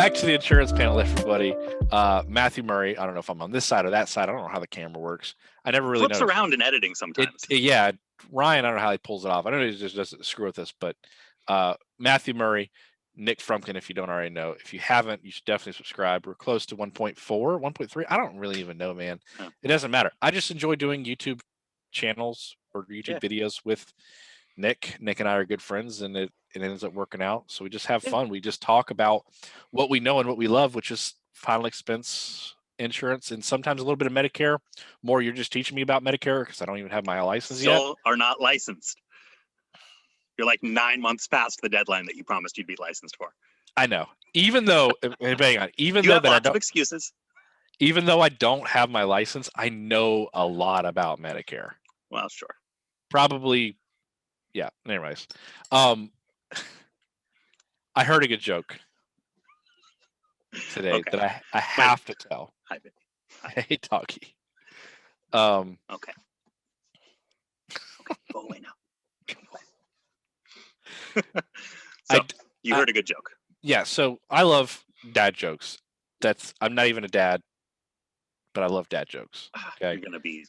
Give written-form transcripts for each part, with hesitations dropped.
back to the insurance panel, everybody. Matthew Murray. I don't know if I'm on this side or that side. I don't know how the camera works. I never really flips noticed. around in editing sometimes. Yeah, Ryan, I don't know how he pulls it off. I know he just doesn't screw with this, but Matthew Murray, Nick Frumpkin, if you don't already know. If you haven't, you should definitely subscribe. We're close to 1.4, 1.3. I don't really even know, man. Oh. It doesn't matter. I just enjoy doing YouTube channels or YouTube videos with Nick. Nick and I are good friends, and it ends up working out. So we just have fun. We just talk about what we know and what we love, which is final expense insurance and sometimes a little bit of Medicare. More, you're just teaching me about Medicare because I don't even have my license yet. Still are not licensed. You're like 9 months past the deadline that you promised you'd be licensed for. I know. Even though, hang on, you have lots of excuses. Even though I don't have my license, I know a lot about Medicare. Well, sure. Probably, yeah. Anyways, I heard a good joke today that I have to tell. Hi, baby. Hey, doggy. Okay. Go away now. So you heard a good joke. Yeah. So I love dad jokes. I'm not even a dad, but I love dad jokes. Okay. You're gonna be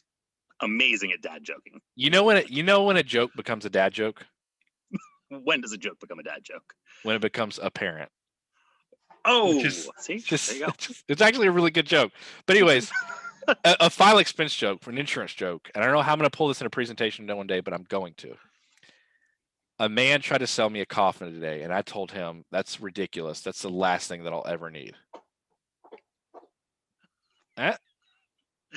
amazing at dad joking. You know when a joke becomes a dad joke? When does a joke become a dad joke? When it becomes apparent. Oh, see, there you go. It's actually a really good joke. But anyways, a final expense joke for an insurance joke. And I don't know how I'm going to pull this in a presentation one day, but I'm going to. A man tried to sell me a coffin today, and I told him that's ridiculous. That's the last thing that I'll ever need.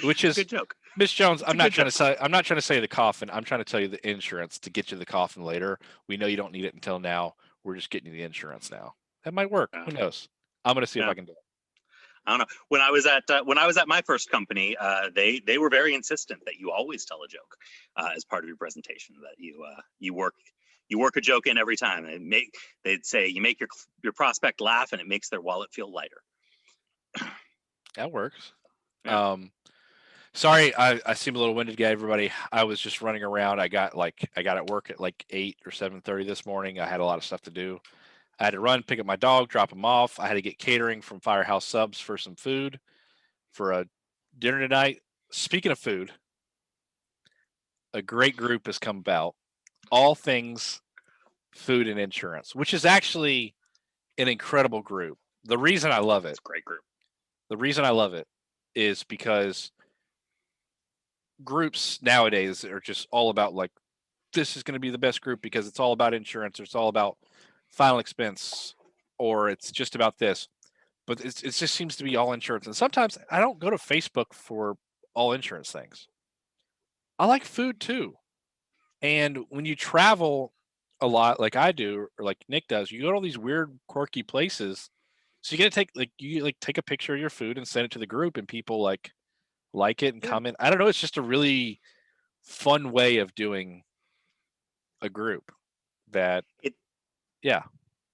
Which is good joke. Miss Jones, I'm not trying to say the coffin. I'm trying to tell you the insurance to get you the coffin later. We know you don't need it until now. We're just getting you the insurance now. That might work. Who knows? I'm going to see if I can do it. I don't know. When I was at my first company, they were very insistent that you always tell a joke as part of your presentation. That you work a joke in every time. And they'd say you make your prospect laugh, and it makes their wallet feel lighter. That works. Yeah. Sorry, I seem a little winded, guy. Everybody, I was just running around. I got at work at like 8 or 7:30 this morning. I had a lot of stuff to do. I had to run, pick up my dog, drop him off. I had to get catering from Firehouse Subs for some food for a dinner tonight. Speaking of food, a great group has come about. All things food and insurance, which is actually an incredible group. The reason I love it, it's a great group. The reason I love it is because groups nowadays are just all about like, this is going to be the best group because it's all about insurance, or it's all about final expense, or it's just about this. But it just seems to be all insurance. And sometimes I don't go to Facebook for all insurance things. I like food too. And when you travel a lot, like I do, or like Nick does, you go to all these weird, quirky places. So you got to take a picture of your food and send it to the group, and people like it and comment. I don't know. It's just a really fun way of doing a group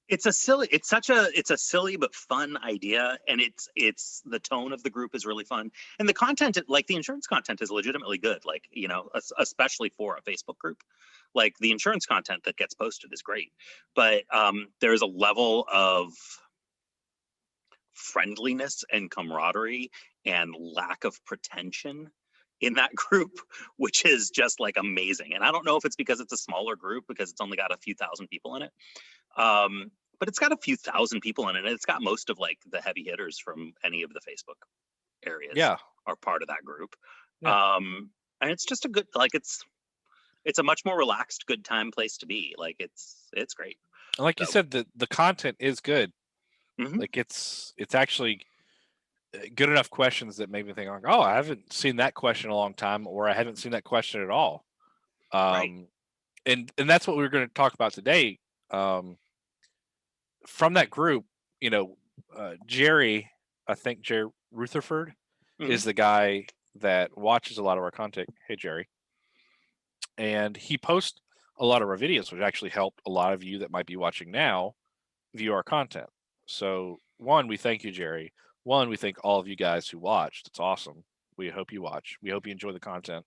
It's a silly but fun idea, and it's the tone of the group is really fun, and the content, like the insurance content, is legitimately good. Like, you know, especially for a Facebook group, like the insurance content that gets posted is great, but there's a level of friendliness and camaraderie and lack of pretension in that group, which is just like amazing. And I don't know if it's because it's a smaller group, because it's only got a few thousand people in it. But it's got a few thousand people in it. And it's got most of like the heavy hitters from any of the Facebook areas are part of that group. Yeah. And it's just a good, like, it's a much more relaxed, good time place to be. Like it's great. And like you said, the content is good. Mm-hmm. Like it's actually good enough questions that make me think, like, oh, I haven't seen that question in a long time, or I haven't seen that question at all. Right. And that's what we're going to talk about today. From that group, you know, Jerry, I think Jerry Rutherford is the guy that watches a lot of our content. Hey, Jerry. And he posts a lot of our videos, which actually helped a lot of you that might be watching now view our content. So one, we thank you, Jerry. One, we thank all of you guys who watched. It's awesome. We hope you watch. We hope you enjoy the content.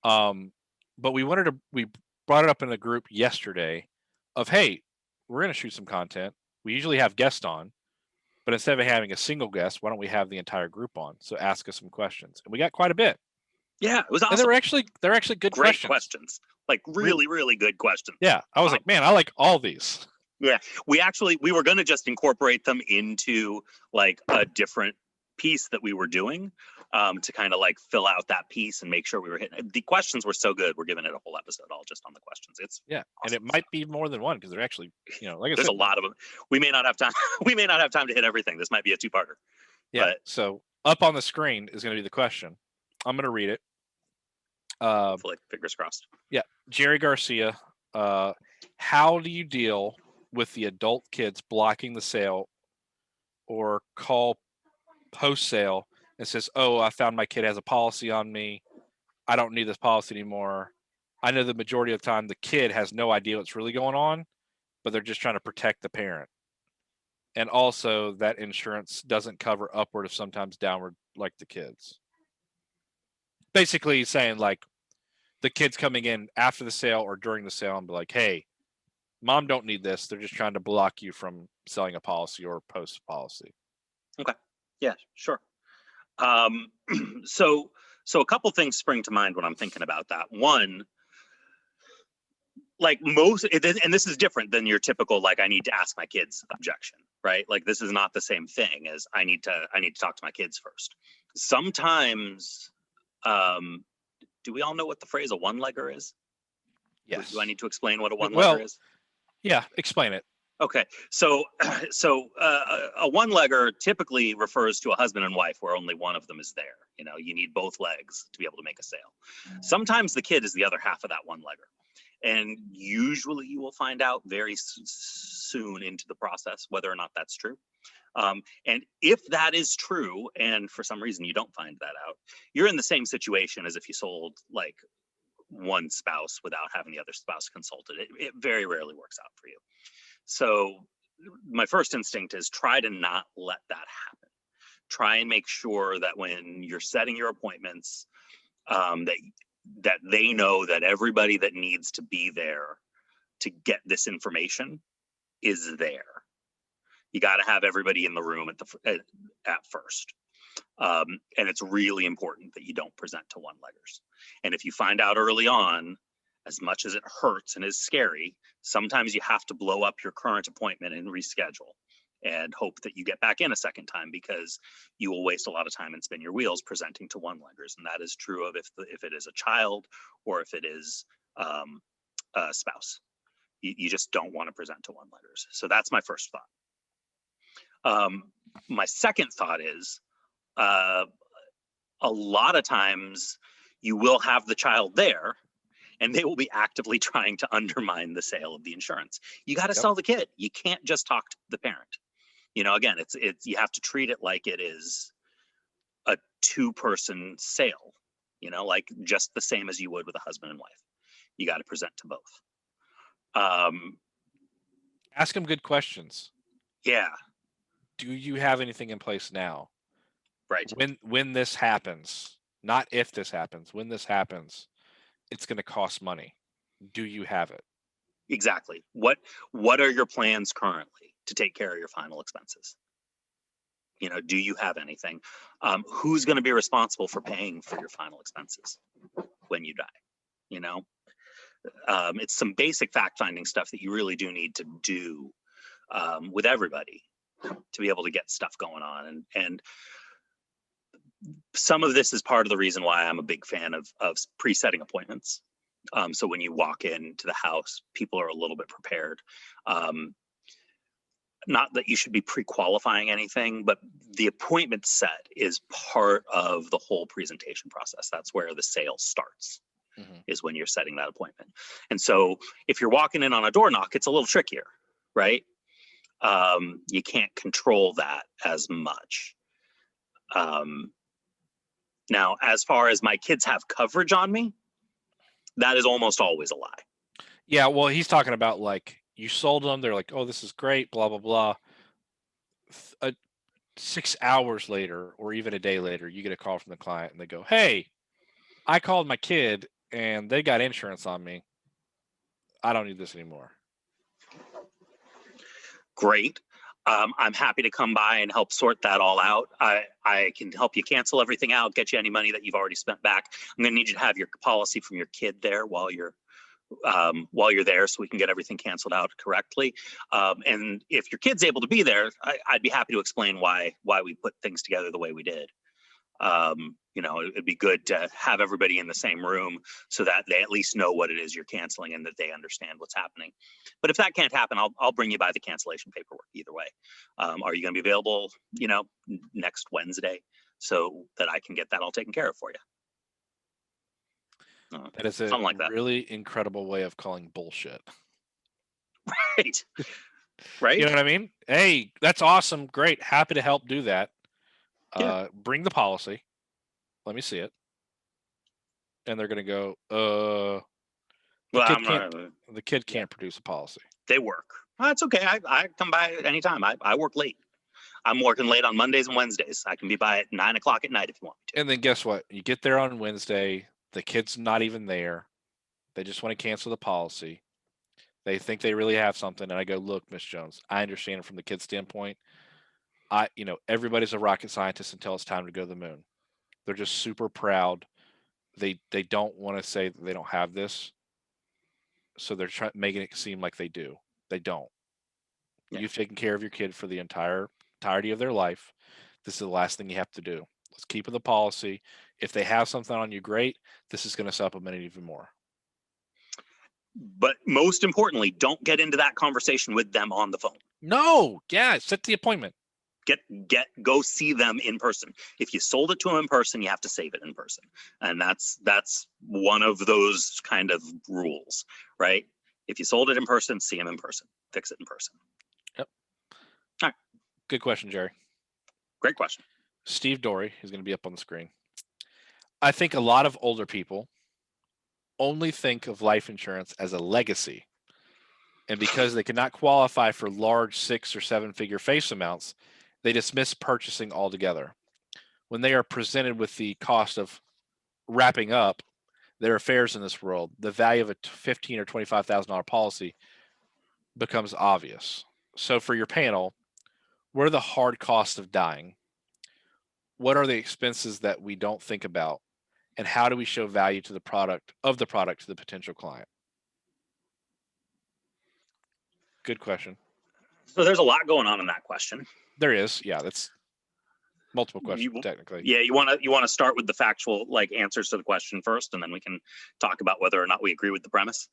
But we brought it up in the group yesterday of, hey, we're going to shoot some content. We usually have guests on. But instead of having a single guest, why don't we have the entire group on? So ask us some questions. And we got quite a bit. Yeah, it was And awesome. they're actually good Great questions. Like really, really good questions. Yeah. I was like, man, I like all these. Yeah, we were going to just incorporate them into like a different piece that we were doing to kind of like fill out that piece and make sure we were hitting. The questions were so good. We're giving it a whole episode all just on the questions. It's Yeah. And awesome it might be more than one because they're actually, like I There's said, a lot of them. We may not have time. We may not have time to hit everything. This might be a two-parter. Yeah. But So up on the screen is going to be the question. I'm going to read it. hopefully, fingers crossed. Yeah. Jerry Garcia. How do you deal with the adult kids blocking the sale or call post sale and says, "Oh, I found my kid has a policy on me. I don't need this policy anymore." I know the majority of the time the kid has no idea what's really going on, but they're just trying to protect the parent. And also that insurance doesn't cover upward of sometimes downward like the kids. Basically saying like the kids coming in after the sale or during the sale and be like, "Hey, mom don't need this. They're just trying to block you from selling a policy or post policy." Okay. Yeah. Sure. So a couple things spring to mind when I'm thinking about that. One, like most, and this is different than your typical like I need to ask my kids objection, right? Like this is not the same thing as I need to talk to my kids first. Sometimes, do we all know what the phrase a one-legger is? Yes. Do I need to explain what a one-legger is? Yeah, explain it. Okay, so a one-legger typically refers to a husband and wife where only one of them is there. You need both legs to be able to make a sale. Sometimes the kid is the other half of that one-legger, and usually you will find out very soon into the process whether or not that's true. And if that is true, and for some reason you don't find that out, you're in the same situation as if you sold like one spouse without having the other spouse consulted. It very rarely works out for you. So my first instinct is try to not let that happen. Try and make sure that when you're setting your appointments, that they know that everybody that needs to be there to get this information is there. You got to have everybody in the room at first. And it's really important that you don't present to one-leggers. And if you find out early on, as much as it hurts and is scary, sometimes you have to blow up your current appointment and reschedule and hope that you get back in a second time, because you will waste a lot of time and spin your wheels presenting to one-leggers. And that is true of if it is a child or if it is a spouse. You just don't want to present to one-leggers. So that's my first thought. My second thought is a lot of times you will have the child there and they will be actively trying to undermine the sale of the insurance. You got to sell the kid. You can't just talk to the parent. Again, it's you have to treat it like it is a two-person sale, like just the same as you would with a husband and wife. You got to present to both. Ask them good questions. Yeah. Do you have anything in place now? Right. When this happens, not if this happens, when this happens, it's going to cost money. Do you have it? Exactly. What are your plans currently to take care of your final expenses? Do you have anything? Who's going to be responsible for paying for your final expenses when you die? It's some basic fact-finding stuff that you really do need to do with everybody to be able to get stuff going on. And some of this is part of the reason why I'm a big fan of pre-setting appointments. So when you walk into the house, people are a little bit prepared. Not that you should be pre-qualifying anything, but the appointment set is part of the whole presentation process. That's where the sale starts, is when you're setting that appointment. And so if you're walking in on a door knock, it's a little trickier, right? You can't control that as much. Now, as far as my kids have coverage on me, that is almost always a lie. Yeah, well, he's talking about like you sold them. They're like, "Oh, this is great," blah blah blah. 6 hours later, or even a day later, you get a call from the client, and they go, "Hey, I called my kid, and they got insurance on me. I don't need this anymore." Great. I'm happy to come by and help sort that all out. I can help you cancel everything out, get you any money that you've already spent back. I'm going to need you to have your policy from your kid there while you're there, so we can get everything canceled out correctly. And if your kid's able to be there, I'd be happy to explain why we put things together the way we did. It'd be good to have everybody in the same room so that they at least know what it is you're canceling and that they understand what's happening. But if that can't happen, I'll bring you by the cancellation paperwork either way. Are you going to be available, next Wednesday so that I can get that all taken care of for you? That is a something like that. really incredible way of calling bullshit. Right. Right. You know what I mean? Hey, that's awesome. Great. Happy to help do that. Yeah. Bring the policy. Let me see it. And they're going to go, the kid can't produce a policy. They work. That's okay. I come by anytime. I work late. I'm working late on Mondays and Wednesdays. I can be by at 9 o'clock at night if you want me to. And then guess what? You get there on Wednesday. The kid's not even there. They just want to cancel the policy. They think they really have something. And I go, look, Miss Jones, I understand it from the kid's standpoint. Everybody's a rocket scientist until it's time to go to the moon. They're just super proud. They don't want to say that they don't have this. So they're making it seem like they do. They don't. Yeah. You've taken care of your kid for the entirety of their life. This is the last thing you have to do. Let's keep the policy. If they have something on you, great. This is going to supplement it even more. But most importantly, don't get into that conversation with them on the phone. No. Yeah. Set the appointment. Go see them in person. If you sold it to them in person, you have to save it in person. And that's one of those kind of rules, right? If you sold it in person, see them in person, fix it in person. Yep. All right. Good question, Jerry. Great question. Steve Dory is going to be up on the screen. I think a lot of older people only think of life insurance as a legacy. And because they cannot qualify for large 6 or 7 figure face amounts, they dismiss purchasing altogether. When they are presented with the cost of wrapping up their affairs in this world, the value of a $15,000 or $25,000 policy becomes obvious. So for your panel, what are the hard costs of dying? What are the expenses that we don't think about? And how do we show value to the product to the potential client? Good question. So there's a lot going on in that question. There is. Yeah, that's multiple questions technically. Yeah, you want to start with the factual answers to the question first, and then we can talk about whether or not we agree with the premise.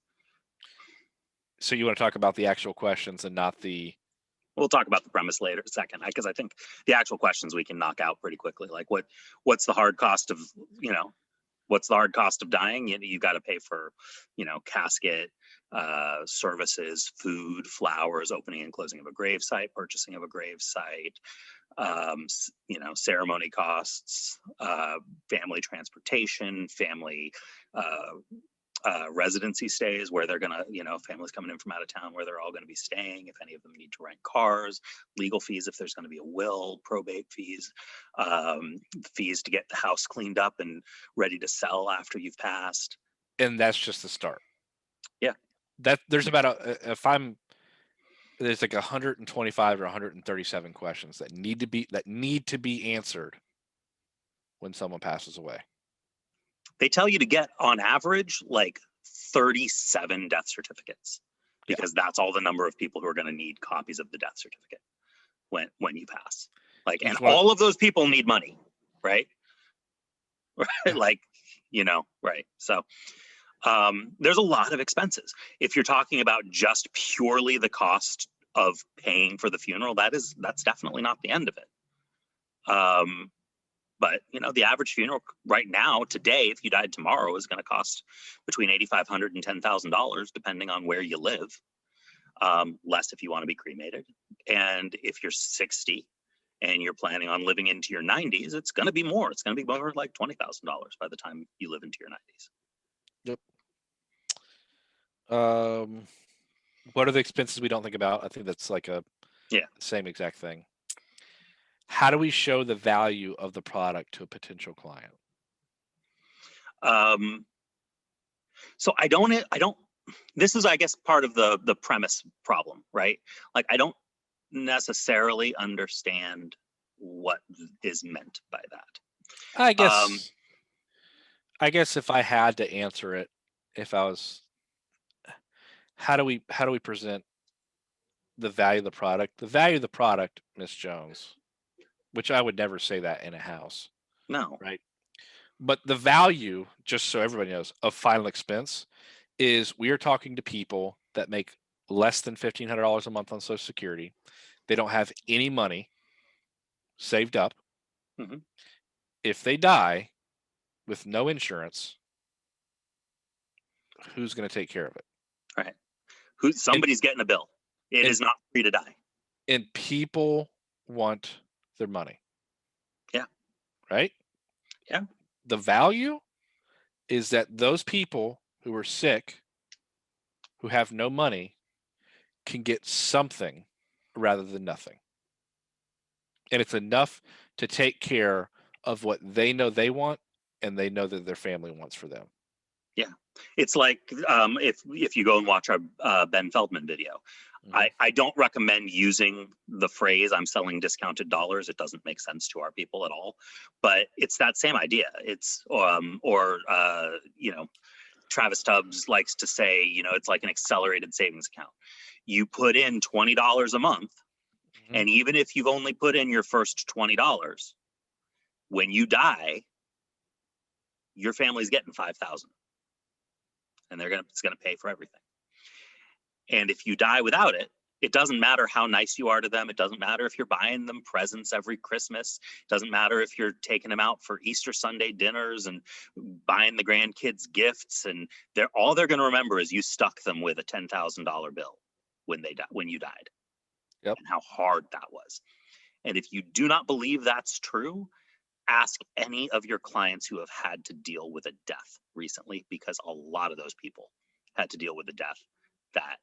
So you want to talk about the actual questions and not the... We'll talk about the premise later, second, because I think the actual questions we can knock out pretty quickly. Like what's the hard cost of, what's the hard cost of dying? You got to pay for, casket, services, food, flowers, opening and closing of a grave site, purchasing of a grave site, ceremony costs, family transportation, family residency stays where they're gonna, families coming in from out of town where they're all going to be staying. If any of them need to rent cars, legal fees if there's going to be a will, probate fees, fees to get the house cleaned up and ready to sell after you've passed. And that's just the start. Yeah. That there's about there's like 125 or 137 questions that need to be answered when someone passes away. They tell you to get on average 37 death certificates because that's all the number of people who are going to need copies of the death certificate when you pass. All of those people need money, right? Right. Right. So there's a lot of expenses. If you're talking about just purely the cost of paying for the funeral, that's definitely not the end of it. But the average funeral right now, today, if you died tomorrow, is going to cost between $8,500 and $10,000, depending on where you live. Less if you want to be cremated. And if you're 60 and you're planning on living into your 90s, it's going to be more. It's going to be more like $20,000 by the time you live into your 90s. Yep. What are the expenses we don't think about? I think that's same exact thing. How do we show the value of the product to a potential client? So I don't, this is, I guess, part of the premise problem, right? I don't necessarily understand what is meant by that. I Um, guess I guess if I had to answer it, if I was, how do we present the value of the product? The value of the product, Miss Jones, which I would never say that in a house, no. right? But the value, just so everybody knows, of final expense is we are talking to people that make less than $1,500 a month on Social Security. They don't have any money saved up. Hmm. If they die with no insurance, who's going to take care of it? Right. Who And somebody's getting a bill. It and is not free to die. and people want their money, Yeah. right? Yeah. The value is that those people who are sick, who have no money, can get something rather than nothing. And it's enough to take care of what they know they want and they know that their family wants for them. Yeah. It's like if you go and watch our Ben Feldman video, Mhm. I don't recommend using the phrase "I'm selling discounted dollars." It doesn't make sense to our people at all. But it's that same idea. It's or Travis Tubbs likes to say, it's like an accelerated savings account. You put in $20 a month, Mhm. and even if you've only put in your first $20, when you die, your family's getting 5,000, and it's gonna pay for everything. And if you die without it, it doesn't matter how nice you are to them. It doesn't matter if you're buying them presents every Christmas. It doesn't matter if you're taking them out for Easter Sunday dinners and buying the grandkids gifts. And all they're going to remember is you stuck them with a $10,000 bill when you died, Yep. and how hard that was. And if you do not believe that's true, ask any of your clients who have had to deal with a death recently, because a lot of those people had to deal with a death that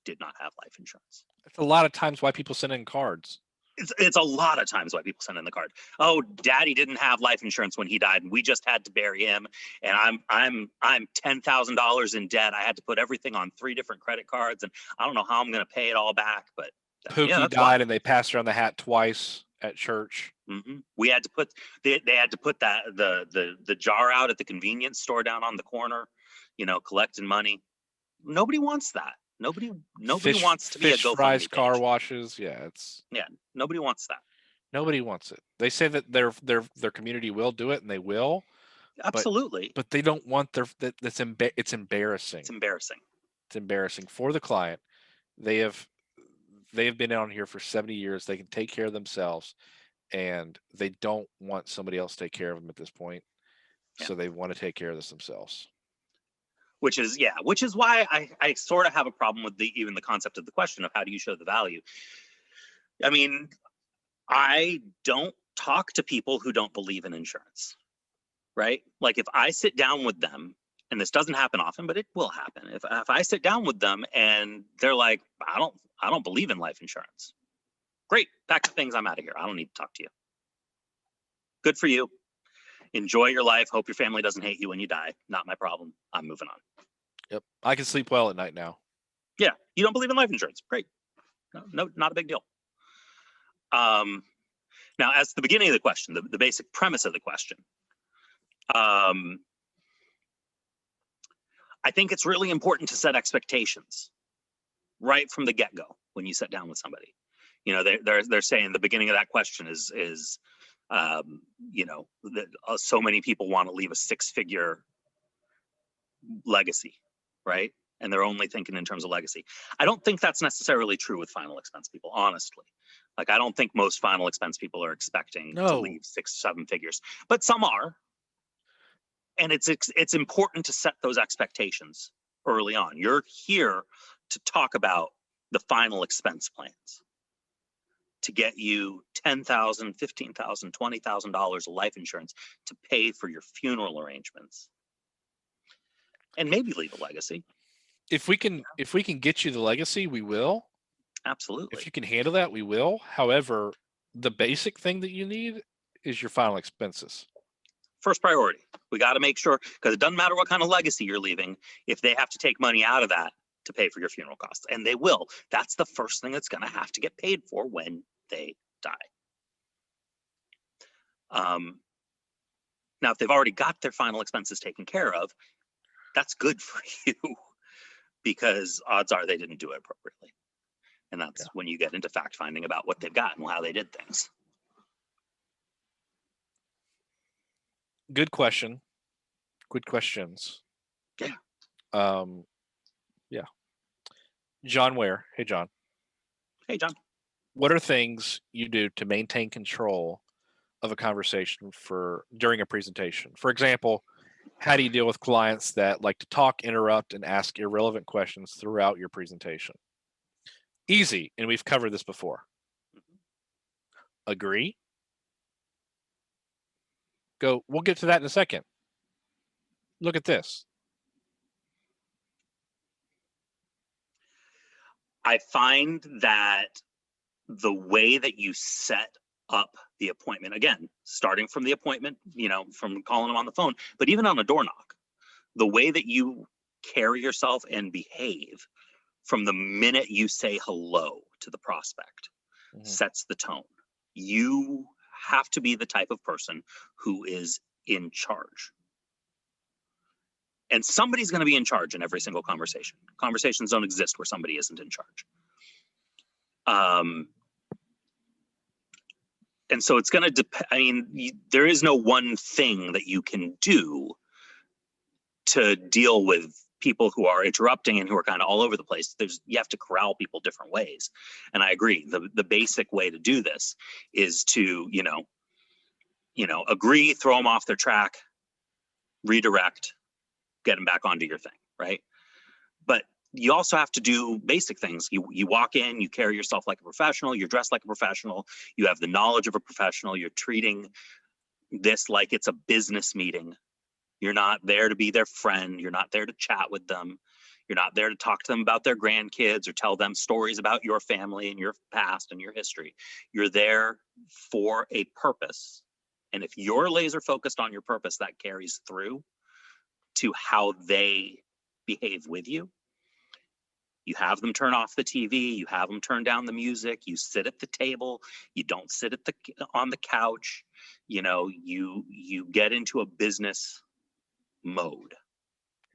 did not have life insurance. It's a lot of times why people send in cards. It's a lot of times why people send in the card. Oh, daddy didn't have life insurance when he died, and we just had to bury him. And I'm $10,000 in debt. I had to put everything on 3 different credit cards, and I don't know how I'm going to pay it all back. But yeah, Pookie that's why. died and they passed around the hat twice at church. We had to put they had to put that the jar out at the convenience store down on the corner, collecting money. Nobody wants that. Nobody wants to be a Fish fries, GoFundMe car page. washes. Yeah, it's Yeah, nobody wants that. nobody wants it. They say that their community will do it and they will, but Absolutely, they don't want it's it's embarrassing. embarrassing. It's embarrassing for the client. They have they have been on here for 70 years. They can take care of themselves and they don't want somebody else to take care of them at this point. Yeah. So they want to take care of this themselves. Which is why I sort of have a problem with even the concept of the question of how do you show the value. I mean, I don't talk to people who don't believe in insurance, right? Like if I sit down with them, and this doesn't happen often, but it will happen. If I sit down with them and they're like, I don't believe in life insurance. Great, pack the things, I'm out of here. I don't need to talk to you. Good for you. Enjoy your life. Hope your family doesn't hate you when you die. Not my problem. I'm moving on. Yep. I can sleep well at night now. Yeah, you don't believe in life insurance. Great. No, not a big deal. Now, as the beginning of the question, the basic premise of the question, I think it's really important to set expectations right from the get-go when you sit down with somebody. They're saying the beginning of that question is so many people want to leave a 6-figure legacy, right? And they're only thinking in terms of legacy. I don't think that's necessarily true with final expense people, honestly. Like, I don't think most final expense people are expecting to No. leave 6-7 figures, but some are. And it's important to set those expectations early on. You're here to talk about the final expense plans to get you $10,000, $15,000, $20,000 of life insurance to pay for your funeral arrangements and maybe leave a legacy. If we can get you the legacy, we will. Absolutely. If you can handle that, we will. However, the basic thing that you need is your final expenses. First priority. We got to make sure, because it doesn't matter what kind of legacy you're leaving. If they have to take money out of that to pay for your funeral costs. And they will. That's the first thing that's going to have to get paid for when they die. Now, if they've already got their final expenses taken care of, that's good for you, because odds are they didn't do it appropriately. And that's when you get into fact finding about what they've got and how they did things. Good question. Good questions. Yeah. Yeah. John Ware. Hey, John. Hey, John. What are things you do to maintain control of a conversation during a presentation? For example, how do you deal with clients that like to talk, interrupt, and ask irrelevant questions throughout your presentation? Easy, and we've covered this before. Agree? Go. We'll get to that in a second. Look at this. I find that the way that you set up the appointment, again, starting from the appointment, from calling them on the phone, but even on a door knock, the way that you carry yourself and behave from the minute you say hello to the prospect sets the tone. You have to be the type of person who is in charge. And somebody's going to be in charge in every single conversation. Conversations don't exist where somebody isn't in charge. And so it's going to depend. There is no one thing that you can do to deal with people who are interrupting and who are kind of all over the place. You have to corral people different ways. And I agree. The basic way to do this is to, agree, throw them off their track, redirect, get them back onto your thing, right? But you also have to do basic things. You walk in, you carry yourself like a professional, you're dressed like a professional, you have the knowledge of a professional, you're treating this like it's a business meeting. You're not there to be their friend, you're not there to chat with them, you're not there to talk to them about their grandkids or tell them stories about your family and your past and your history. You're there for a purpose. And if you're laser focused on your purpose, that carries through to how they behave with you. You have them turn off the TV, you have them turn down the music, you sit at the table, you don't sit on the couch, you get into a business mode.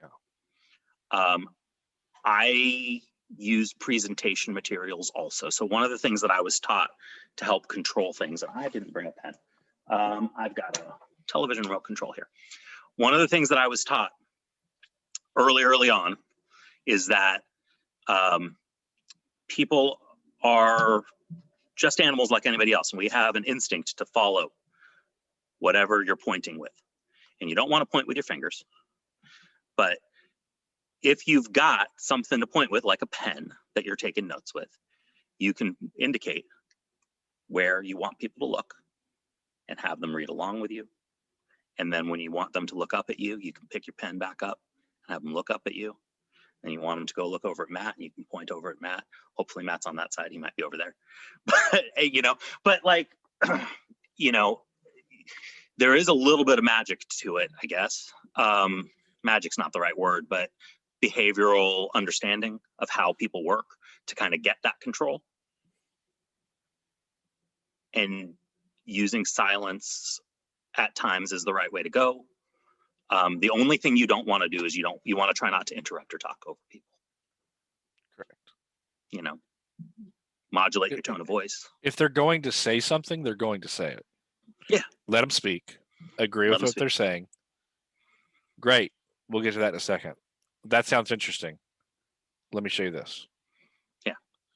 Yeah. I use presentation materials also. So one of the things that I was taught to help control things, and I didn't bring a pen. I've got a television remote control here. One of the things that I was taught early on is that people are just animals like anybody else, and we have an instinct to follow whatever you're pointing with. And you don't want to point with your fingers, but if you've got something to point with, like a pen that you're taking notes with, you can indicate where you want people to look and have them read along with you. And then when you want them to look up at you, you can pick your pen back up and have them look up at you. And you want them to go look over at Matt, and you can point over at Matt. Hopefully Matt's on that side. He might be over there. But there is a little bit of magic to it, I guess. Magic's not the right word, but behavioral understanding of how people work to kind of get that control. And using silence at times is the right way to go. The only thing you don't want to do is you want to try not to interrupt or talk over people. Correct. Modulate your tone of voice. If they're going to say something, they're going to say it. Yeah. Let them speak. Agree with what they're saying. Great. We'll get to that in a second. That sounds interesting. Let me show you this. Yeah.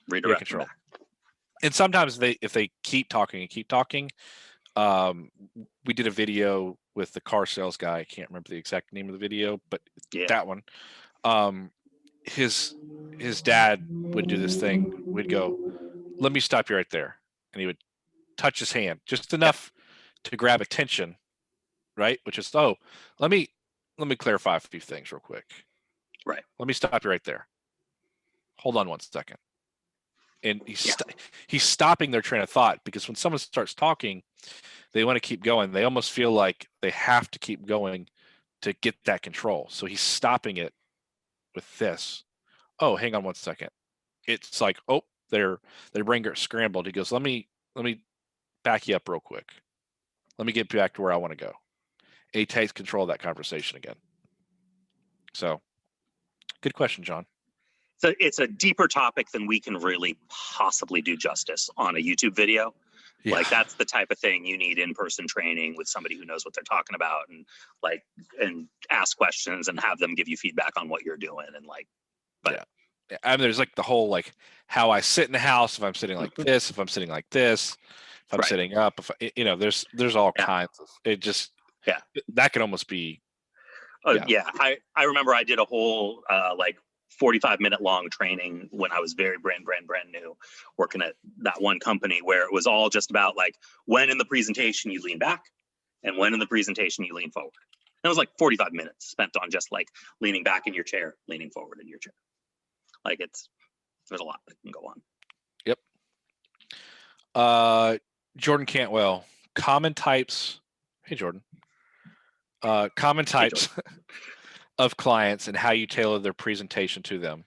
Redirect control. Back. And sometimes if they keep talking, we did a video with the car sales guy. I can't remember the exact name of the video, but that one. His dad would do this thing. We'd go, let me stop you right there. And he would touch his hand just enough to grab attention, right? Which is, let me clarify a few things real quick. Right. Let me stop you right there. Hold on one second. And he's stopping their train of thought, because when someone starts talking, they want to keep going. They almost feel like they have to keep going to get that control. So he's stopping it with this. oh, hang on one second. It's like, oh, their brain gets scrambled. He goes, let me back you up real quick. Let me get back to where I want to go. And he takes control of that conversation again. So, good question, John. So it's a deeper topic than we can really possibly do justice on a YouTube video. Yeah. Like that's the type of thing you need in-person training with somebody who knows what they're talking about, and ask questions and have them give you feedback on what you're doing. And like, but yeah. I mean, there's like the whole like how I sit in the house, if I'm sitting like this, if I'm sitting like this, if I'm sitting up, if there's all kinds of it. Just that could almost be. I remember I did a whole like 45-minute long training when I was very brand new, working at that one company where it was all just about like when in the presentation you lean back and when in the presentation you lean forward. And it was like 45 minutes spent on just like leaning back in your chair, leaning forward in your chair. Like there's a lot that can go on. Yep. Jordan Cantwell, common types. Hey, Jordan. Common types of clients and how you tailor their presentation to them.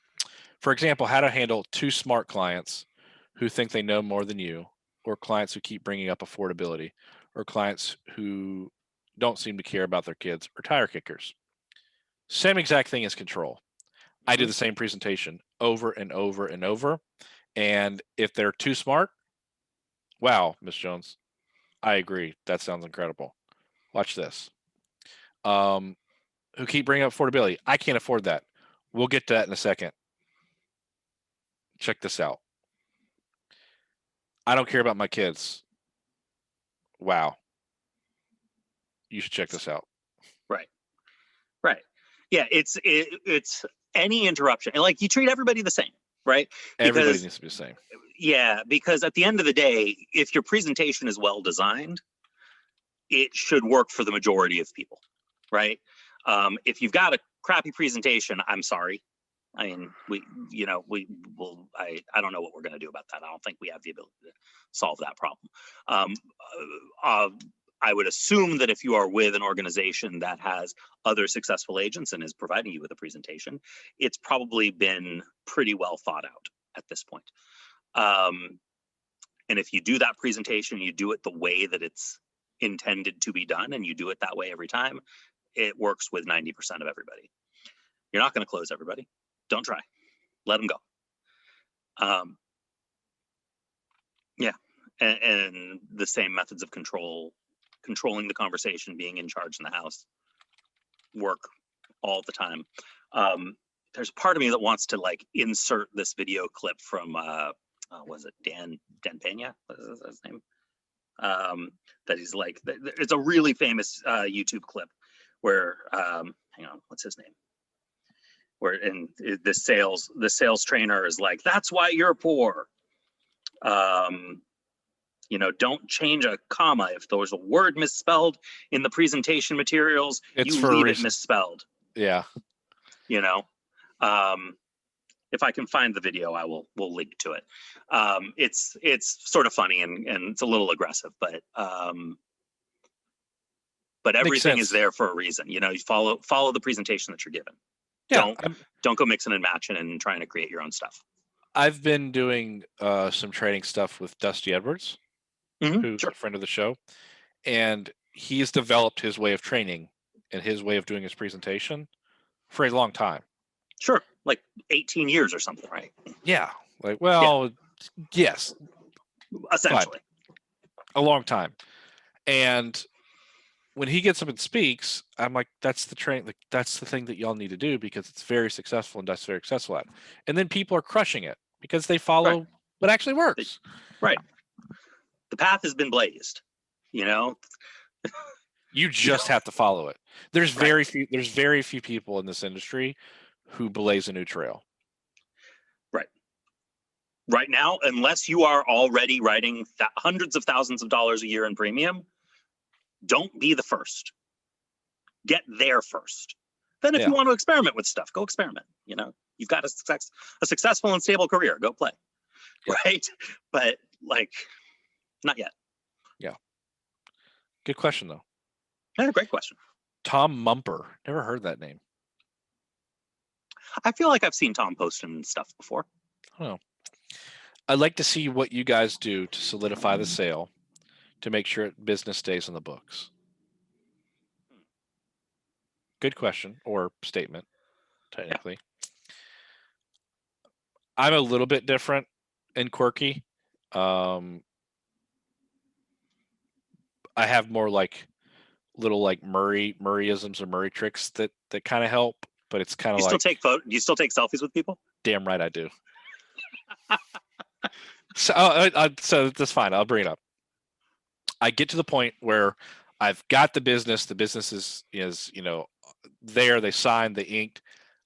For example, how to handle 2 smart clients who think they know more than you, or clients who keep bringing up affordability, or clients who don't seem to care about their kids, or tire kickers. Same exact thing as control. I do the same presentation over and over and over. And if they're too smart, wow, Miss Jones, I agree. That sounds incredible. Watch this. Who keep bringing up affordability. I can't afford that. We'll get to that in a second. Check this out. I don't care about my kids. Wow. You should check this out. Right. Yeah, it's any interruption. And like you treat everybody the same, right? Everybody needs to be the same. Yeah, because at the end of the day, if your presentation is well designed, it should work for the majority of people, right? If you've got a crappy presentation, I'm sorry. I mean, I don't know what we're going to do about that. I don't think we have the ability to solve that problem. I would assume that if you are with an organization that has other successful agents and is providing you with a presentation, it's probably been pretty well thought out at this point. And if you do that presentation, you do it the way that it's intended to be done, and you do it that way every time, it works with 90% of everybody. You're not going to close everybody. Don't try. Let them go. Yeah. And the same methods of controlling the conversation, being in charge in the house, work all the time. There's a part of me that wants to like insert this video clip from was it Dan Pena? What is his name? That he's like, it's a really famous YouTube clip where hang on, what's his name? Where in the sales trainer is like, that's why you're poor. Don't change a comma. If there was a word misspelled in the presentation materials, you leave it misspelled. Yeah. If I can find the video, we'll link to it. It's sort of funny and it's a little aggressive, but everything is there for a reason. You follow the presentation that you're given. Yeah, don't go mixing and matching and trying to create your own stuff. I've been doing some training stuff with Dusty Edwards, who's a friend of the show, and he's developed his way of training and his way of doing his presentation for a long time. Sure, like 18 years or something, right? Yeah, yes, essentially, a long time. And when he gets up and speaks, I'm like, that's the thing that y'all need to do, because it's very successful and that's very successful at. And then people are crushing it because they follow what actually works. Right. The path has been blazed, You just have to follow it. There's very few people in this industry who blaze a new trail. Right now, unless you are already writing hundreds of thousands of dollars a year in premium, don't be the first. Get there first. Then if you want to experiment with stuff, go experiment. You've got a successful and stable career, go play. Right? But not yet. Yeah. Good question though. Yeah, great question. Tom Mumper. Never heard that name. I feel like I've seen Tom posting stuff before. Oh, I'd like to see what you guys do to solidify the sale to make sure business stays on the books. Good question or statement, technically. I'm a little bit different and quirky. I have more like little like Murrayisms or Murray tricks that kind of help, but it's kind of like You still take selfies with people? damn right I do. So so that's fine. I'll bring it up. I get to the point where I've got the business. The business is there. They signed, they inked.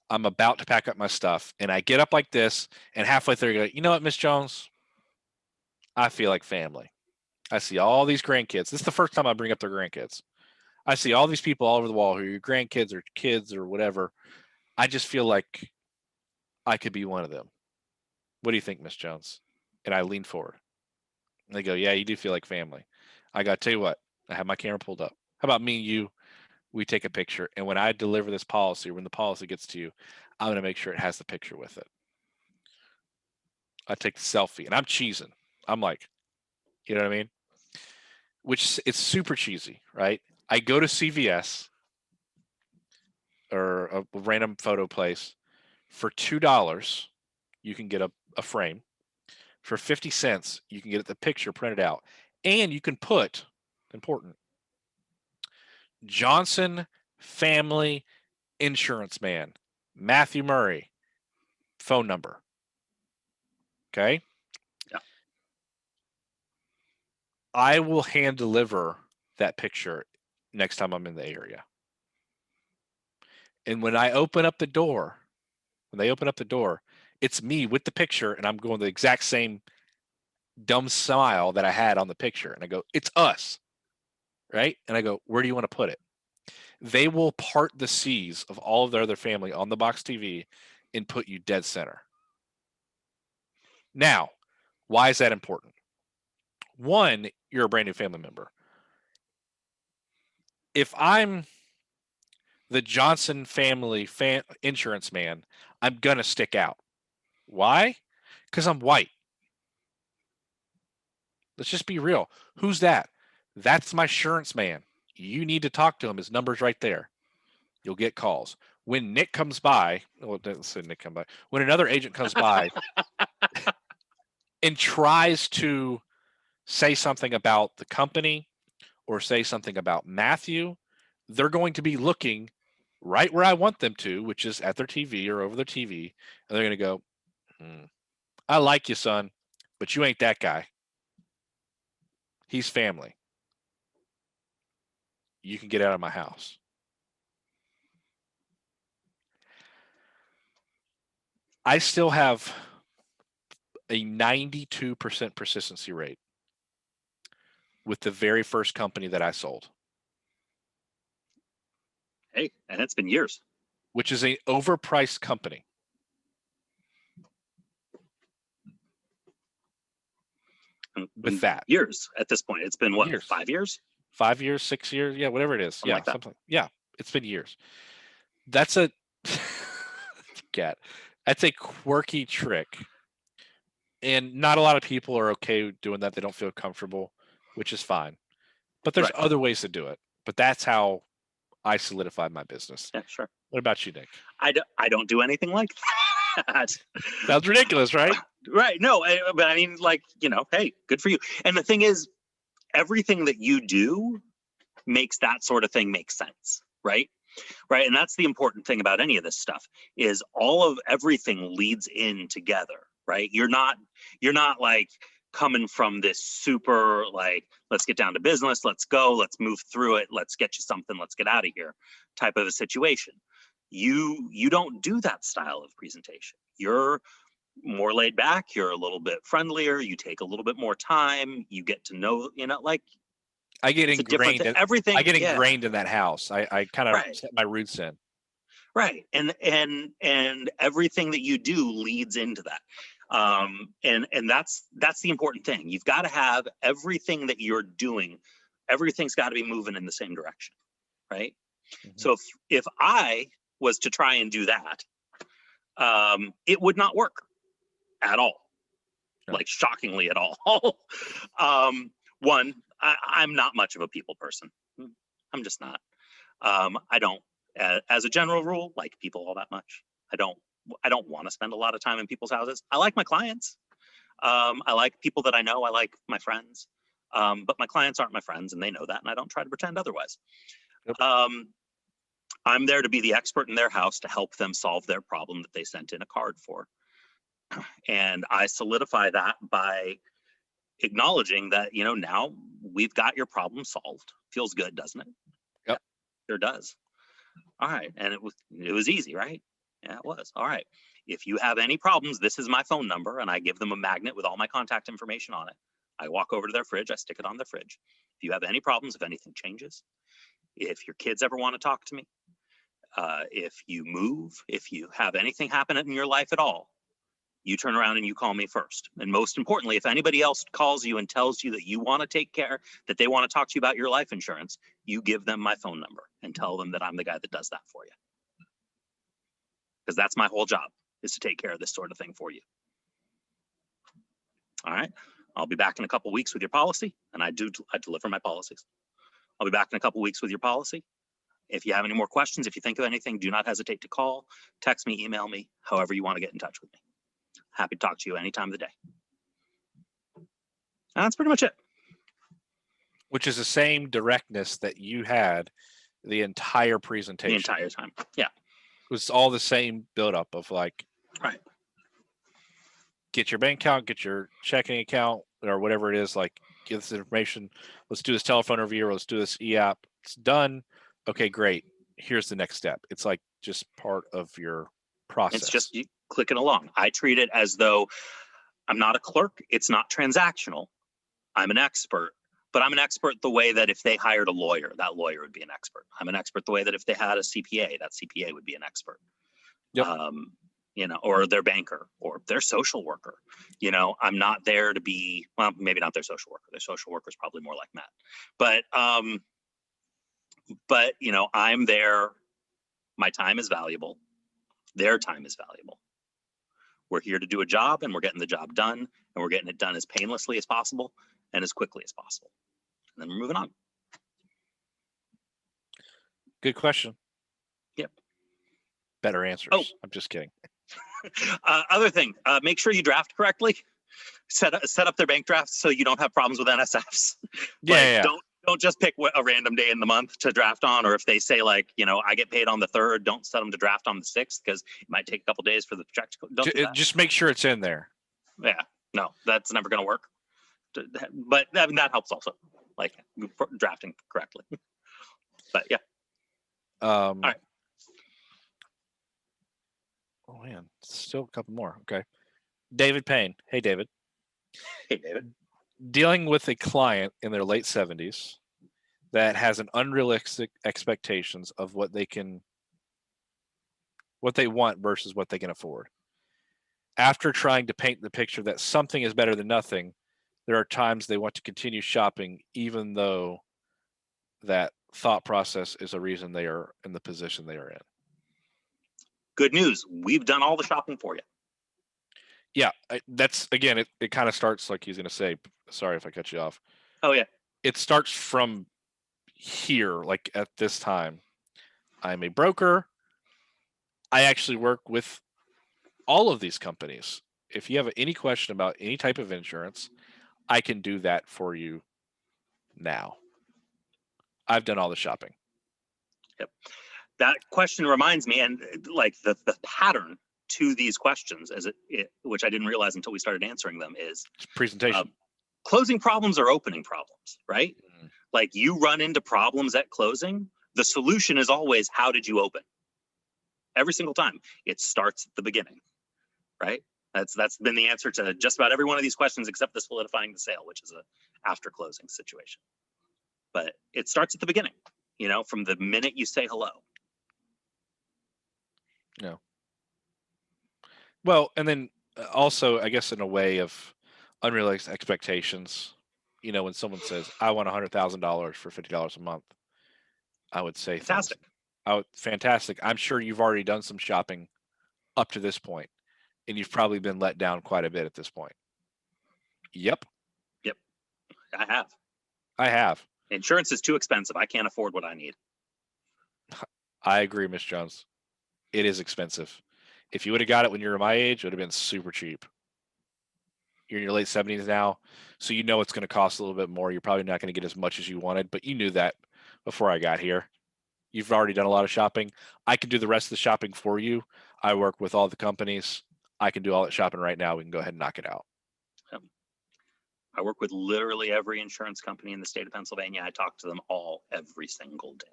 I'm about to pack up my stuff, and I get up like this, and halfway through, I go, you know what, Miss Jones? I feel like family. I see all these grandkids. This is the first time I bring up their grandkids. I see all these people all over the wall who are your grandkids or kids or whatever. I just feel like I could be one of them. What do you think, Miss Jones? And I lean forward. And they go, yeah, you do feel like family. I got to tell you what, I have my camera pulled up. How about me and you? We take a picture. And when I deliver this policy, when the policy gets to you, I'm going to make sure it has the picture with it. I take the selfie and I'm cheesing. I'm like, you know what I mean? Which it's super cheesy, right? I go to CVS or a random photo place for $2. You can get a frame. For 50 cents, you can get the picture printed out. And you can put, important, Johnson Family Insurance Man, Matthew Murray, phone number. Okay? Yeah. I will hand deliver that picture next time I'm in the area. And when I open up the door, it's me with the picture, and I'm going the exact same dumb smile that I had on the picture. And I go, it's us. Right? And I go, where do you want to put it? They will part the seas of all of their other family on the box TV and put you dead center. Now, why is that important? One, you're a brand new family member. If I'm the Johnson family insurance man, I'm going to stick out. Why? Because I'm white. Let's just be real. Who's that? That's my insurance man. You need to talk to him. His number's right there. You'll get calls. When Nick comes by, well, let's say Nick come by. When another agent comes by and tries to say something about the company or say something about Matthew, they're going to be looking right where I want them to, which is at their TV or over their TV. And they're going to go, I like you, son, but you ain't that guy. He's family. You can get out of my house. I still have a 92% persistency rate with the very first company that I sold. Hey, and it's been years. Which is an overpriced company. With that. Years at this point. It's been what, years. 5 years? 5 years, 6 years? Yeah, whatever it is. Something like that. Yeah, it's been years. That's a that's a quirky trick. And not a lot of people are okay doing that. They don't feel comfortable, which is fine. But there's other ways to do it. But that's how I solidified my business. Yeah, sure. What about you, Nick? I don't do anything like that. Sounds ridiculous, right? Right. No, but I mean, like, hey, good for you. And the thing is, everything that you do makes that sort of thing make sense, right? Right. And that's the important thing about any of this stuff is everything leads in together, right? You're not like coming from this super like, let's get down to business, let's go, let's move through it, let's get you something, let's get out of here type of a situation. You don't do that style of presentation. You're more laid back, you're a little bit friendlier, you take a little bit more time, you get to know, like I get ingrained in everything. I get ingrained in that house. I kind of set my roots in. Right. And everything that you do leads into that. And that's the important thing. You've got to have everything that you're doing, everything's got to be moving in the same direction. Right. Mm-hmm. So if I was to try and do that, it would not work at all. No. Like shockingly at all. One, I'm not much of a people person. I'm just not. I don't, as a general rule, like people all that much. I don't want to spend a lot of time in people's houses. I like my clients. I like people that I know. I like my friends. But my clients aren't my friends, and they know that, and I don't try to pretend otherwise. Yep. I'm there to be the expert in their house to help them solve their problem that they sent in a card for. And I solidify that by acknowledging that, now we've got your problem solved. Feels good, doesn't it? Yep. Yeah, sure does. All right. And it was easy, right? Yeah, it was. All right. If you have any problems, this is my phone number, and I give them a magnet with all my contact information on it. I walk over to their fridge, I stick it on their fridge. If you have any problems, if anything changes, if your kids ever want to talk to me, if you move, if you have anything happen in your life at all, you turn around and you call me first. And most importantly, if anybody else calls you and tells you that you want to take care, that they want to talk to you about your life insurance, you give them my phone number and tell them that I'm the guy that does that for you. Because that's my whole job, is to take care of this sort of thing for you. All right. I'll be back in a couple of weeks with your policy, and I deliver my policies. I'll be back in a couple of weeks with your policy. If you have any more questions, if you think of anything, do not hesitate to call, text me, email me, however you want to get in touch with me. Happy to talk to you any time of the day. And that's pretty much it. Which is the same directness that you had the entire presentation. The entire time. Yeah. It was all the same buildup of like, right. Get your bank account, get your checking account, or whatever it is, like, get this information. Let's do this telephone review, or let's do this e-app. It's done. Okay, great. Here's the next step. It's like just part of your process. It's just you clicking along. I treat it as though I'm not a clerk. It's not transactional. I'm an expert, but I'm an expert the way that if they hired a lawyer, that lawyer would be an expert. I'm an expert the way that if they had a CPA, that CPA would be an expert. Yep. Or their banker or their social worker. I'm not there to be, well, maybe not their social worker. Their social worker is probably more like Matt. But I'm there. My time is valuable. Their time is valuable. We're here to do a job, and we're getting the job done, and we're getting it done as painlessly as possible and as quickly as possible. And then we're moving on. Good question. Yep. Better answers. Oh, I'm just kidding. Other thing, make sure you draft correctly. Set up their bank drafts so you don't have problems with NSFs. Yeah. Don't just pick a random day in the month to draft on, or if they say I get paid on the 3rd, don't set them to draft on the 6th because it might take a couple days for the check to go. Just make sure it's in there. Yeah, no, that's never going to work. But that helps also, like drafting correctly. But yeah. All right. Oh man, still a couple more. Okay. David Payne. Hey, David. Hey, David. Dealing with a client in their late 70s that has an unrealistic expectations of what they want versus what they can afford. After trying to paint the picture that something is better than nothing, there are times they want to continue shopping, even though that thought process is a reason they are in the position they are in. Good news. We've done all the shopping for you. Yeah, that's, again, it kind of starts like he's going to say, sorry if I cut you off. Oh, yeah. It starts from here, like at this time. I'm a broker. I actually work with all of these companies. If you have any question about any type of insurance, I can do that for you now. I've done all the shopping. Yep. That question reminds me, and like the pattern to these questions, which I didn't realize until we started answering them, is it's presentation. Closing problems are opening problems, right? Mm-hmm. Like you run into problems at closing. The solution is always, how did you open? Every single time. It starts at the beginning, right? That's been the answer to just about every one of these questions, except the solidifying the sale, which is a after closing situation. But it starts at the beginning, from the minute you say hello. No. Well, and then also, I guess in a way of unrealistic expectations, when someone says, I want $100,000 for $50 a month, I would say, fantastic. Fantastic. I'm sure you've already done some shopping up to this point, and you've probably been let down quite a bit at this point. Yep, Yep, I have. I have. Insurance is too expensive. I can't afford what I need. I agree, Miss Jones. It is expensive. If you would have got it when you were my age, it would have been super cheap. You're in your late 70s now, so you know it's going to cost a little bit more. You're probably not going to get as much as you wanted, but you knew that before I got here. You've already done a lot of shopping. I can do the rest of the shopping for you. I work with all the companies. I can do all that shopping right now. We can go ahead and knock it out. I work with literally every insurance company in the state of Pennsylvania. I talk to them all every single day.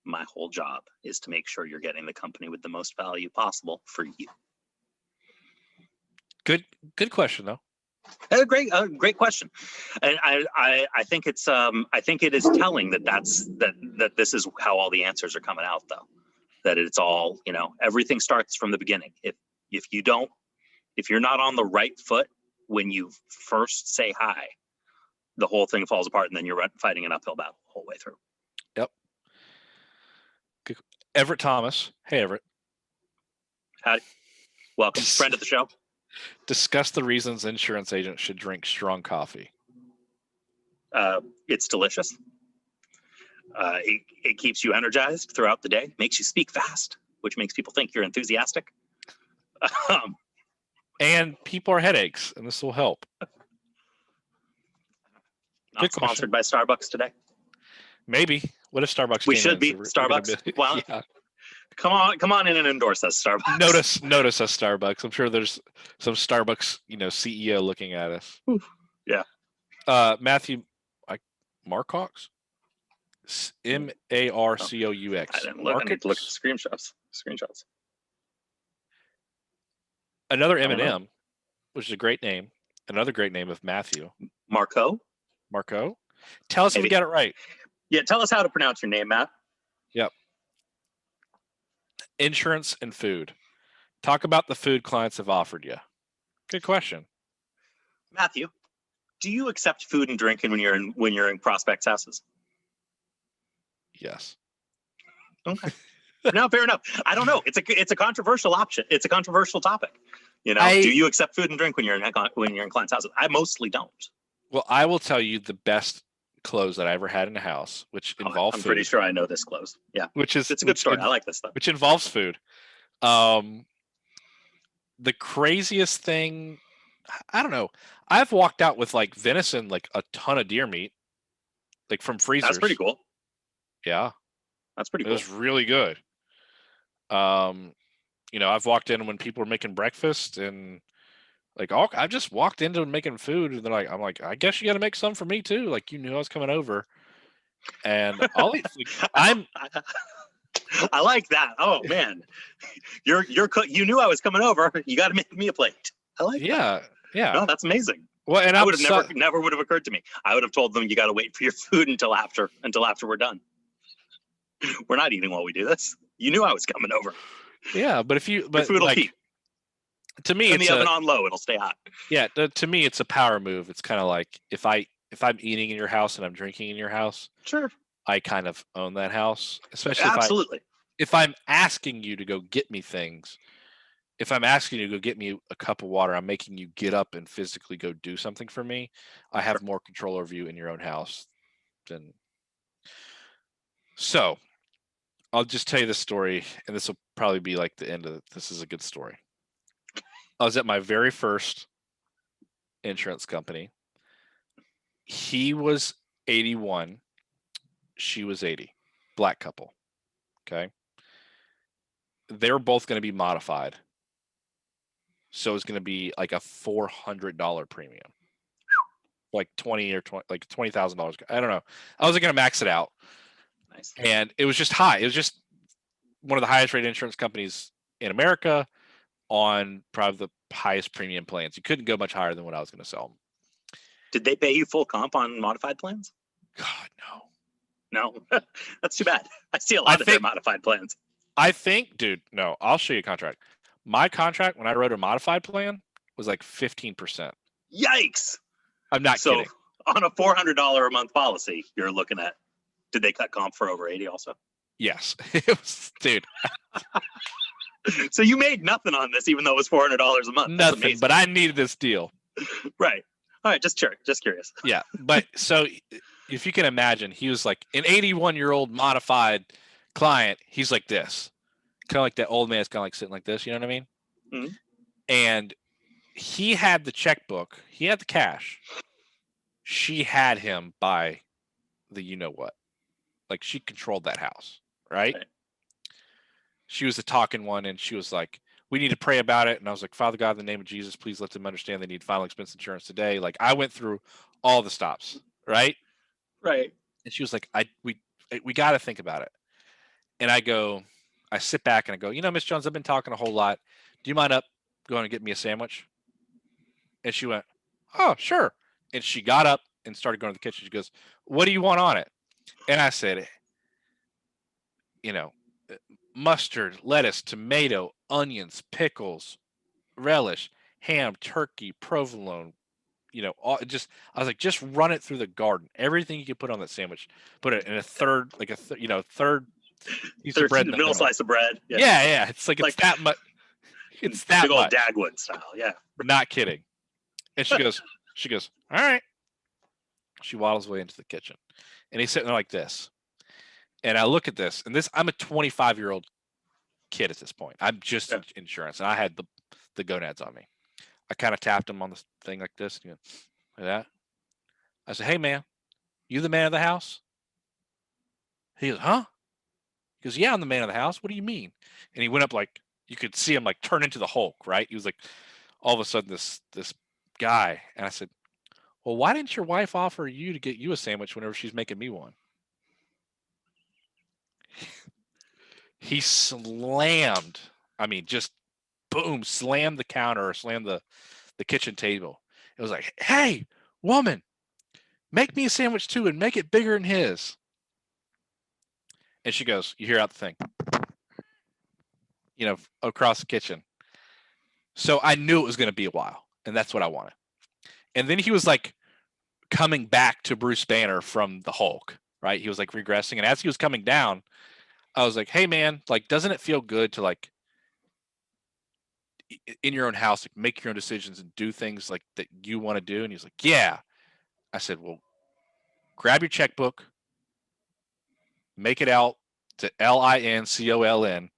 My whole job is to make sure you're getting the company with the most value possible for you. Good question though. Great question, and I think it's I think it is telling that this is how all the answers are coming out, though. That it's all, everything starts from the beginning. If you're not on the right foot when you first say hi, the whole thing falls apart, and then you're fighting an uphill battle the whole way through. Yep. Everett Thomas. Hey, Everett. Howdy. Welcome, friend of the show. Discuss the reasons insurance agents should drink strong coffee. It's delicious. It keeps you energized throughout the day, makes you speak fast, which makes people think you're enthusiastic. And people are headaches, and this will help. Not sponsored by Starbucks today. Maybe. What if Starbucks? We should be Starbucks. Well, yeah. Come on in and endorse us, Starbucks. Notice us, Starbucks. I'm sure there's some Starbucks, CEO looking at us. Yeah. Matthew, Marcox, Marcous. I didn't look. I need to look at the screenshots. Another Eminem, which is a great name. Another great name of Matthew. Marco. Tell us if we got it right. Yeah, tell us how to pronounce your name, Matt. Yep. Insurance and food. Talk about the food clients have offered you. Good question. Matthew, do you accept food and drink when you're in prospects' houses? Yes. Okay. No, fair enough. I don't know. It's a controversial option. It's a controversial topic. Do you accept food and drink when you're in clients' houses? I mostly don't. Well, I will tell you the best clothes that I ever had in a house, which involved food. I'm pretty sure I know this clothes. Yeah. It's a good story. I like this stuff. Which involves food. The craziest thing, I don't know. I've walked out with like venison, like a ton of deer meat, like from freezers. That's pretty cool. Yeah. That's pretty cool. It was really good. I've walked in when people were making breakfast and I just walked into making food and I'm like, I guess you got to make some for me too. Like you knew I was coming over, and I'll eat. I like that. Oh man, you knew I was coming over. You got to make me a plate. I like that. Yeah. No, that's amazing. Well, and I would have never would have occurred to me. I would have told them you got to wait for your food until after we're done. We're not eating while we do this. You knew I was coming over. Yeah, but your food will keep. To me, in the oven on low, it'll stay hot. Yeah, to me, it's a power move. It's kind of like if I'm eating in your house and I'm drinking in your house, sure, I kind of own that house. Especially if I'm asking you to go get me things. If I'm asking you to go get me a cup of water, I'm making you get up and physically go do something for me. I have more control over you in your own house than. So, I'll just tell you this story, and this will probably be like the end of it. This is a good story. I was at my very first insurance company. He was 81. She was 80. Black couple. Okay. They were both going to be modified. So it's going to be like a $400 premium. Like $20,000. I don't know. I was going to max it out. Nice. And it was just high. It was just one of the highest rated insurance companies in America on probably the highest premium plans. You couldn't go much higher than what I was going to sell them. Did they pay you full comp on modified plans? God, no. That's too bad. I see a lot of their modified plans. I think, dude, no, I'll show you a contract. My contract, when I wrote a modified plan, was like 15%. Yikes. I'm not kidding. So on a $400 a month policy, you're looking at, did they cut comp for over 80 also? Yes. It was, dude. So you made nothing on this, even though it was $400 a month. That's Nothing, amazing. but I needed this deal. Right. All right. Just curious. Yeah. But so if you can imagine, he was like an 81-year-old modified client. He's like this, kind of like that old man's kind of like sitting like this. You know what I mean? Mm-hmm. And he had the checkbook. He had the cash. She had him buy the you know what. Like she controlled that house, right? She was the talking one, and she was like, we need to pray about it. And I was like, Father God, in the name of Jesus, please let them understand they need final expense insurance today. Like I went through all the stops, right? Right. And she was like, we got to think about it. And I sit back and I go, Miss Jones, I've been talking a whole lot. Do you mind up going and get me a sandwich? And she went, oh, sure. And she got up and started going to the kitchen. She goes, what do you want on it? And I said, mustard, lettuce, tomato, onions, pickles, relish, ham, turkey, provolone, all I was like, just run it through the garden. Everything you can put on that sandwich, put it in a third, like third piece of bread in the middle middle. Slice of bread. Yeah. It's like it's that much. It's that big old much. Dagwood style. Yeah. Not kidding. And she goes, all right. She waddles away into the kitchen, and he's sitting there like this. And I look at this, and I'm a 25-year-old kid at this point. I'm just in insurance, and I had the gonads on me. I kind of tapped him on the thing like this, like that. I said, hey, man, you the man of the house? He goes, huh? He goes, yeah, I'm the man of the house. What do you mean? And he went up like, you could see him like turn into the Hulk, right? He was like, all of a sudden, this guy. And I said, well, why didn't your wife offer you to get you a sandwich whenever she's making me one? He slammed, just boom, slammed the counter or slammed the kitchen table. It was like, hey, woman, make me a sandwich too and make it bigger than his. And she goes, you hear out the thing, across the kitchen. So I knew it was going to be a while, and that's what I wanted. And then he was like coming back to Bruce Banner from the Hulk, right? He was like regressing. And as he was coming down, I was like, hey, man, like, doesn't it feel good to like in your own house, like make your own decisions and do things like that you want to do? And he's like, yeah. I said, well, grab your checkbook, make it out to LINCOLN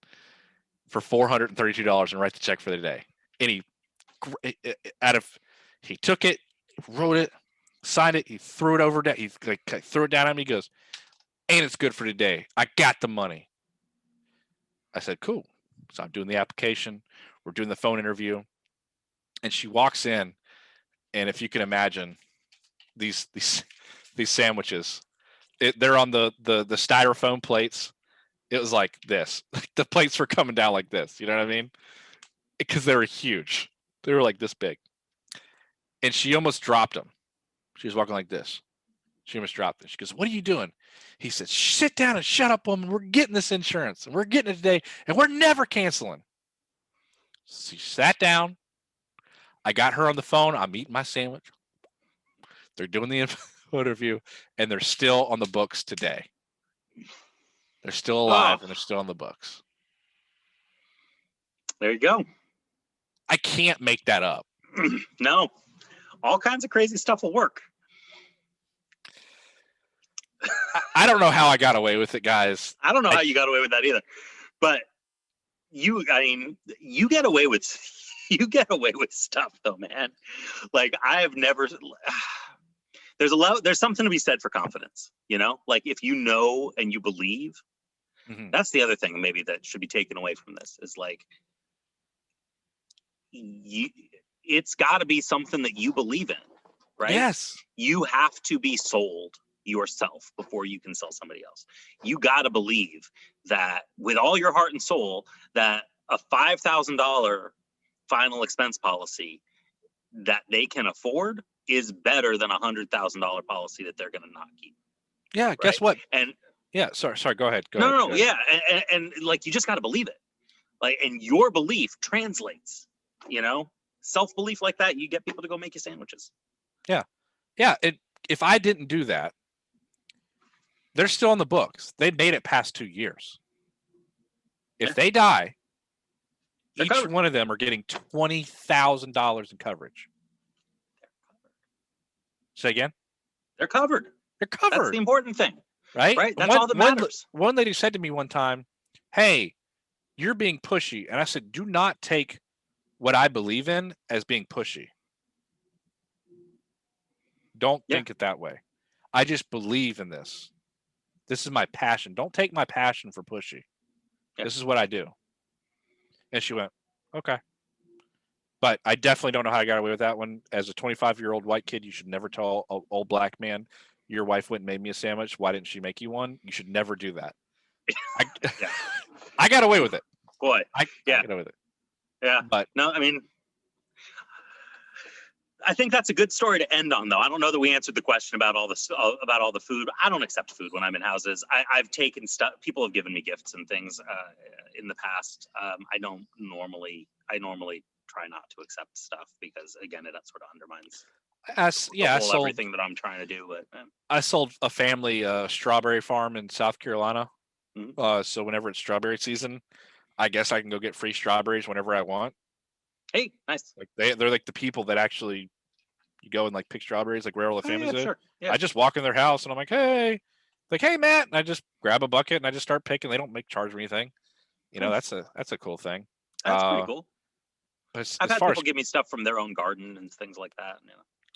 for $432 and write the check for the day. And he took it, wrote it, signed it, he threw it over down. He like threw it down at me. He goes, and it's good for today. I got the money. I said, cool. So I'm doing the application. We're doing the phone interview. And she walks in, and if you can imagine these sandwiches, they're on the styrofoam plates. It was like this. The plates were coming down like this. You know what I mean? Because they were huge. They were like this big. And she almost dropped them. She was walking like this. She almost dropped it. She goes, what are you doing? He said, sit down and shut up, woman. We're getting this insurance, and we're getting it today, and we're never canceling. She sat down. I got her on the phone. I'm eating my sandwich. They're doing the interview, and they're still on the books today. They're still alive, and they're still on the books. There you go. I can't make that up. No. All kinds of crazy stuff will work. I don't know how I got away with it, guys. I don't know how you got away with that either. But you get away with stuff though, man. Like I have never there's something to be said for confidence, like if you know and you believe. Mm-hmm. That's the other thing maybe that should be taken away from this is like it's got to be something that you believe in, right? Yes. You have to be sold yourself before you can sell somebody else. You got to believe that with all your heart and soul that a $5,000 final expense policy that they can afford is better than a $100,000 policy that they're going to not keep. Yeah. Right? Guess what? And yeah, sorry. Go ahead. No. Yeah. And like, you just got to believe it. Like, and your belief translates, self-belief like that. You get people to go make you sandwiches. Yeah. Yeah. If I didn't do that, they're still on the books. They made it past 2 years. If they die, They're Each covered. one of them are getting $20,000 in coverage. Say again? They're covered. They're That's covered, the important thing, right? right? That's all that matters. One lady said to me one time, "Hey, you're being pushy," and I said, "Do not take what I believe in as being pushy. Don't Yeah. think it that way. I just believe in this. This is my passion. Don't take my passion for pushy. Yeah. This is what I do." And she went, "Okay." But I definitely don't know how I got away with that one. As a 25-year-old white kid, you should never tell an old black man, "Your wife went and made me a sandwich. Why didn't she make you one?" You should never do that. Yeah. I got away with it. Boy. I Yeah. got away with it. Yeah. But No, I mean, I think that's a good story to end on, though. I don't know that we answered the question about all the food. I don't accept food when I'm in houses. I've taken stuff. People have given me gifts and things in the past. I normally try not to accept stuff because, again, it sort of undermines I sold everything that I'm trying to do. But I sold a family strawberry farm in South Carolina. Mhm. So whenever it's strawberry season, I guess I can go get free strawberries whenever I want. Hey, nice. Like they're like the people that actually you go and like pick strawberries, like where all the Oh, families yeah, do. sure. Yeah. I just walk in their house and I'm like, "Hey," like, "Hey, Matt," and I just grab a bucket and I just start picking. They don't make charge or anything. You know, Nice. that's a cool thing. That's pretty cool. I've As had far as people give me stuff from their own garden and things like that.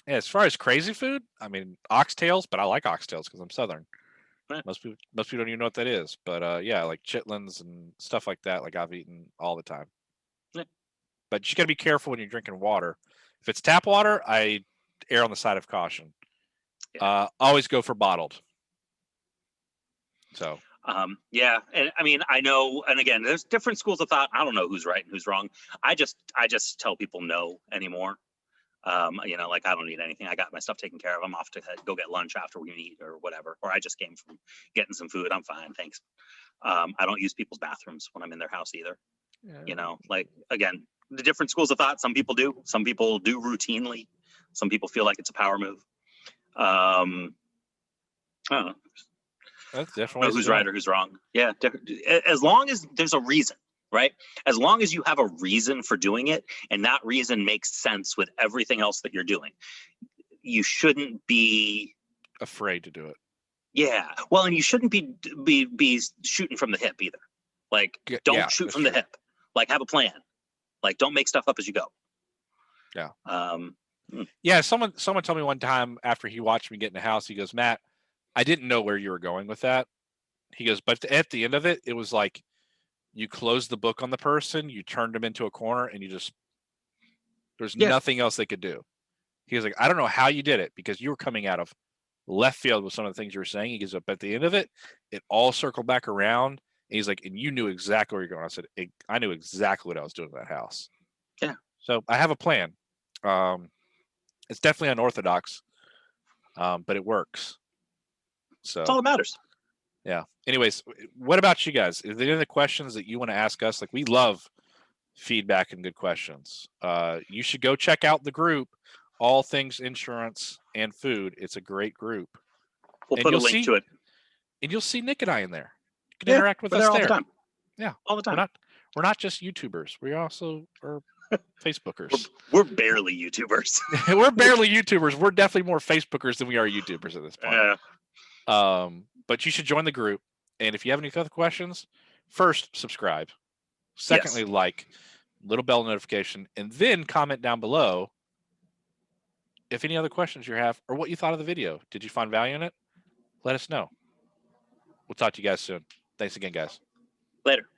yeah, as far as crazy food, I mean oxtails, but I like oxtails because I'm Southern. Yeah. Most people don't even know what that is, but yeah, like chitlins and stuff like that. Like I've eaten all the time. Yeah. But you got to be careful when you're drinking water. If it's tap water, I err on the side of caution. Yeah. Always go for bottled. So Yeah, and I mean, I know, and again, there's different schools of thought. I don't know who's right and who's wrong. I just tell people no anymore. Like I don't need anything. I got my stuff taken care of. I'm off to go get lunch after we meet or whatever. Or I just came from getting some food. I'm fine, thanks. I don't use people's bathrooms when I'm in their house either. yeah. Like again, the different schools of thought. Some people do. Some people do routinely. Some people feel like it's a power move. I don't know. That's I don't definitely know who's right or who's wrong. Yeah, as long as there's a reason, right? As long as you have a reason for doing it, and that reason makes sense with everything else that you're doing, you shouldn't be afraid to do it. Yeah, well, and you shouldn't be shooting from the hip either. Like, don't shoot from the hip. Like, have a plan. Like, don't make stuff up as you go. Yeah. Hmm. Yeah. Someone told me one time after he watched me get in the house, he goes, "Matt, I didn't know where you were going with that." He goes, "But at the end of it, it was like you closed the book on the person, you turned them into a corner, and there's nothing else they could do." He was like, "I don't know how you did it because you were coming out of left field with some of the things you were saying." He goes, "Up at the end of it, it all circled back around." And he's like, "And you knew exactly where you're going." I said, "I knew exactly what I was doing in that house." Yeah. So I have a plan. It's definitely unorthodox, but it works. So that's all that matters. Yeah. Anyways, what about you guys? Is there any other questions that you want to ask us? Like, we love feedback and good questions. You should go check out the group, All Things Insurance and Food. It's a great group. We'll put a link to it. And you'll see Nick and I in there. You can interact with us there all the time. Yeah. All the time. We're not just YouTubers. We also are Facebookers. We're barely YouTubers. We're barely YouTubers. We're definitely more Facebookers than we are YouTubers at this point. But you should join the group. And if you have any other questions, first, subscribe. Secondly, like, little bell notification, and then comment down below if any other questions you have or what you thought of the video. Did you find value in it? Let us know. We'll talk to you guys soon. Thanks again, guys. Later.